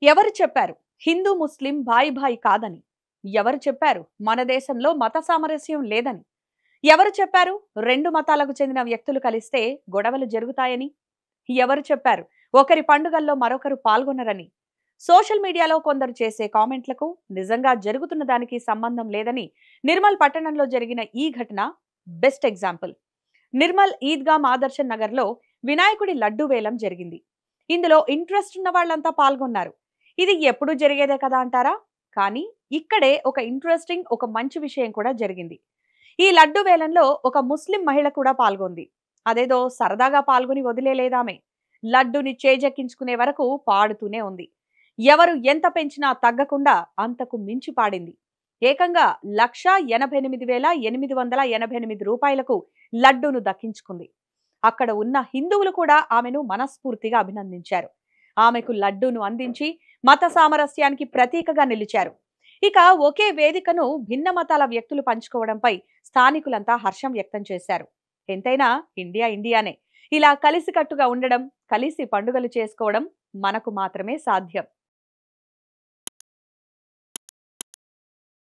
ఎవరు చెప్పారు హిందూ ముస్లిం భాయి భాయి కాదని? ఎవరు చెప్పారు మన దేశంలో మత సామరస్యం లేదని? ఎవరు చెప్పారు రెండు మతాలకు చెందిన వ్యక్తులు కలిస్తే గొడవలు జరుగుతాయని? ఎవరు చెప్పారు ఒకరి పండుగల్లో మరొకరు పాల్గొనరని? సోషల్ మీడియాలో కొందరు చేసే కామెంట్లకు నిజంగా జరుగుతున్న దానికి సంబంధం లేదని నిర్మల్ పట్టణంలో జరిగిన ఈ ఘటన బెస్ట్ ఎగ్జాంపుల్. నిర్మల్ ఈద్గా ఆదర్శన్ నగర్లో వినాయకుడి లడ్డు వేలం జరిగింది. ఇందులో ఇంట్రెస్ట్ ఉన్న వాళ్ళంతా పాల్గొన్నారు. ఇది ఎప్పుడు జరిగేదే కదా అంటారా? కానీ ఇక్కడే ఒక మంచి విషయం కూడా జరిగింది. ఈ లడ్డు వేలంలో ఒక ముస్లిం మహిళ కూడా పాల్గొంది. అదేదో సరదాగా పాల్గొని వదిలేలేదామె. లడ్డుని చేజెక్కించుకునే వరకు పాడుతూనే ఉంది. ఎవరు ఎంత పెంచినా తగ్గకుండా అంతకు మించి పాడింది. ఏకంగా 1,88,888 రూపాయలకు లడ్డూను దక్కించుకుంది. అక్కడ ఉన్న హిందువులు కూడా ఆమెను మనస్ఫూర్తిగా అభినందించారు. ఆమెకు లడ్డూను అందించి మత సామరస్యానికి ప్రతీకగా నిలిచారు. ఇక ఒకే వేదికను భిన్న మతాల వ్యక్తులు పంచుకోవడంపై స్థానికులంతా హర్షం వ్యక్తం చేశారు. ఎంతైనా ఇండియా ఇండియానే. ఇలా కలిసికట్టుగా ఉండడం, కలిసి పండుగలు చేసుకోవడం మనకు మాత్రమే సాధ్యం.